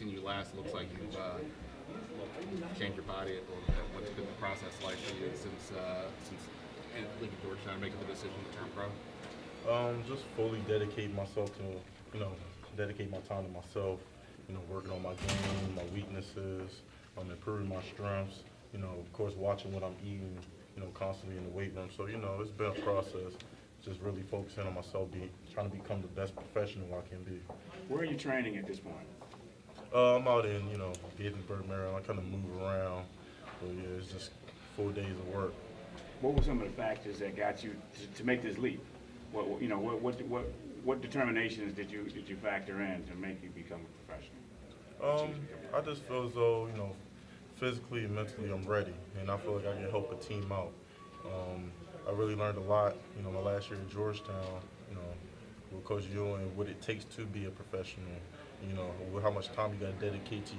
seen you last, it looks like you've changed your body a little bit. What's been the process like for you since leaving Georgetown, making the decision to turn pro? Just fully dedicate myself to, dedicate my time to myself, working on my game, my weaknesses, improving my strengths, of course watching what I'm eating, constantly in the weight room. So, it's been a process, just really focusing on myself, trying to become the best professional I can be. Where are you training at this point? I'm out in, Gettysburg, Maryland. I kind of move around, but yeah, it's just 4 days of work. What were some of the factors that got you to make this leap? What determinations did you factor in to make you become a professional? I just feel as though, physically and mentally I'm ready, and I feel like I can help a team out. I really learned a lot, my last year at Georgetown, with Coach Ewing, and what it takes to be a professional, how much time you got to dedicate to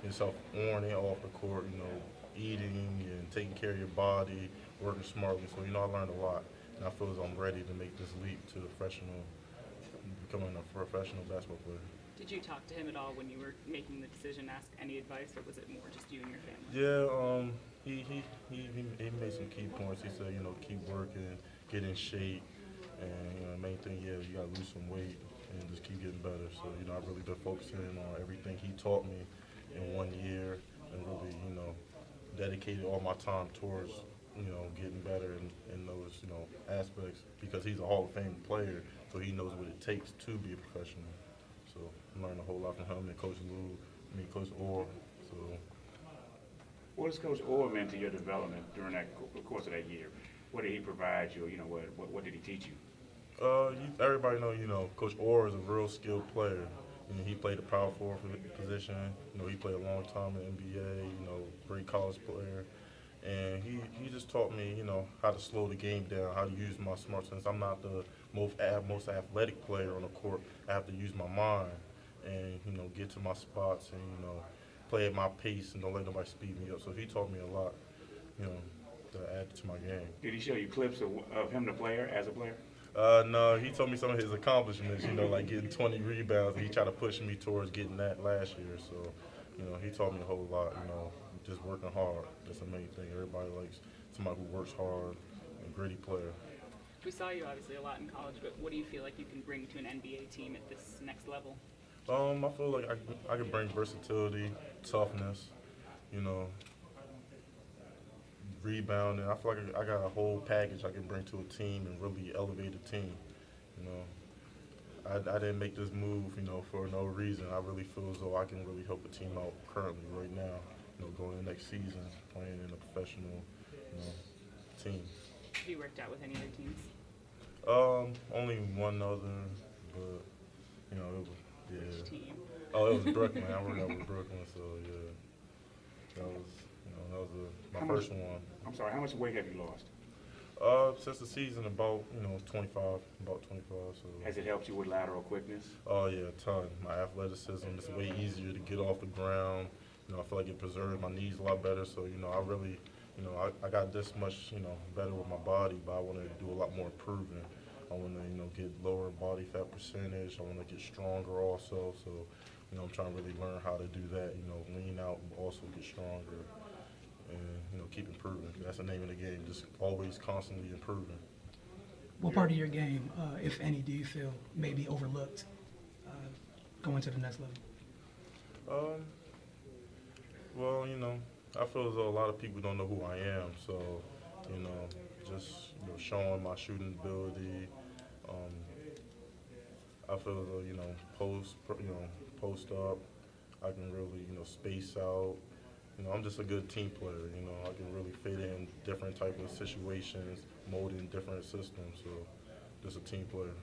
yourself on and off the court, eating and taking care of your body, working smartly. So, I learned a lot, and I feel as though I'm ready to make this leap to becoming a professional basketball player. Did you talk to him at all when you were making the decision, ask any advice, or was it more just you and your family? Yeah, he made some key points. He said, keep working, get in shape, and the main thing, you gotta lose some weight and just keep getting better. So, I've really been focusing on everything he taught me in 1 year, and really, dedicated all my time towards, getting better in those, aspects, because he's a Hall of Fame player, so he knows what it takes to be a professional. So I learned a whole lot from him and Coach Orr. So, What has Coach Orr meant to your development during the course of that year? What did he provide you? What did he teach you? Everybody know, Coach Orr is a real skilled player. He played the power forward position. He played a long time in the NBA. Great college player, and he just taught me, how to slow the game down, how to use my smart sense. I'm not the most athletic player on the court. I have to use my mind and get to my spots and play at my pace and don't let nobody speed me up. So he taught me a lot, to add to my game. Did he show you clips of him, the player, as a player? No, he told me some of his accomplishments, like getting 20 rebounds, and he tried to push me towards getting that last year. So, he taught me a whole lot, just working hard. That's the main thing. Everybody likes somebody who works hard, a gritty player. We saw you obviously a lot in college, but what do you feel like you can bring to an NBA team at this next level? I feel like I can bring versatility, toughness, rebounding. I feel like I got a whole package I can bring to a team and really elevate a team. I didn't make this move, for no reason. I really feel as though I can really help a team out currently right now, going into next season, playing in a professional, team. Have you worked out with any other teams? Only one other, but, it was, yeah. Which team? Oh, it was Brooklyn. I worked out with Brooklyn, so yeah. That was, my first one. I'm sorry, how much weight have you lost? Since the season, about 25, about 25. So. Has it helped you with lateral quickness? Oh yeah, a ton. My athleticism is way easier to get off the ground. I feel like it preserves my knees a lot better. So I really, I got this much, better with my body, but I want to do a lot more improving. I want to, get lower body fat percentage. I want to get stronger also. So, I'm trying to really learn how to do that. Lean out, but also get stronger. And keep improving. That's the name of the game. Just always constantly improving. What part of your game, if any, do you feel may be overlooked going to the next level? Well, I feel as though a lot of people don't know who I am. So, just showing my shooting ability. I feel as though post up. I can really space out. I'm just a good team player, I can really fit in different type of situations, mold in different systems, so just a team player.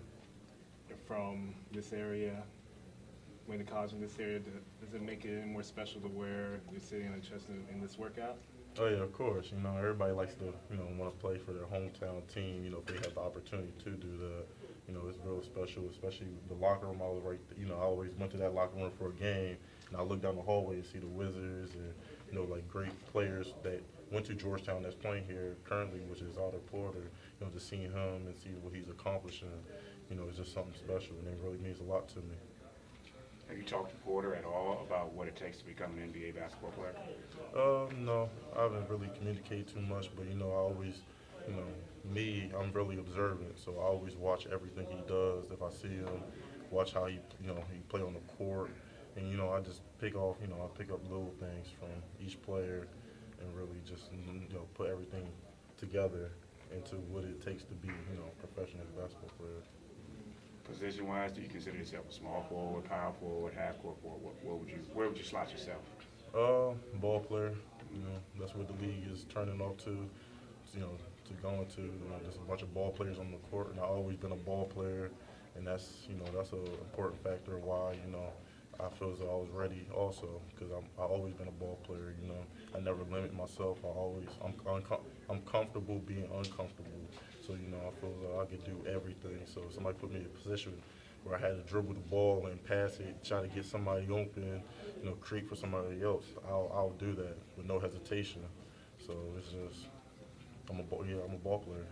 From this area, going to college in this area, does it make it any more special to where you're sitting on the chest in this workout? Oh yeah, of course, everybody likes to, want to play for their hometown team, if they have the opportunity to do that. It's real special, especially the locker room. I was I always went to that locker room for a game, and I look down the hallway and see the Wizards and, like great players that went to Georgetown that's playing here currently, which is Otto Porter. Just seeing him and see what he's accomplishing, it's just something special, and it really means a lot to me. Have you talked to Porter at all about what it takes to become an NBA basketball player? No, I haven't really communicated too much, but I always, I'm really observant, so I always watch everything he does. If I see him, watch how he play on the court, and I just pick off, I pick up little things from each player, and really just put everything together into what it takes to be, a professional basketball player. Position-wise, do you consider yourself a small forward, power forward, half-court forward? Where would you slot yourself? Ball player. That's what the league is turning off to going to. There's a bunch of ball players on the court, and I've always been a ball player, and that's an important factor why I feel as though I was ready also, because I've always been a ball player. I never limit myself. I'm comfortable being uncomfortable. So I feel as though I could do everything. So if somebody put me in a position where I had to dribble the ball and pass it, try to get somebody open, create for somebody else, I'll do that with no hesitation. So it's just I'm a ball player.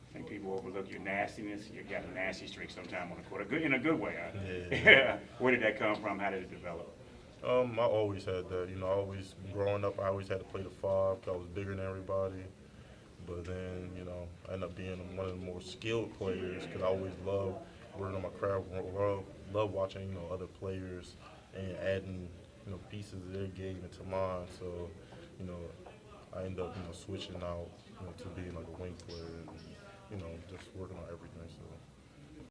I think people overlook your nastiness. You got a nasty streak sometime on the court, in a good way. Yeah. Where did that come from? How did it develop? I always had that. Growing up, I always had to play the 5 because I was bigger than everybody. But then, I ended up being one of the more skilled players because I always loved working on my craft, love watching, other players and adding, pieces of their game into mine. So, I ended up, switching out, to being like a wing player and, just working on everything. So.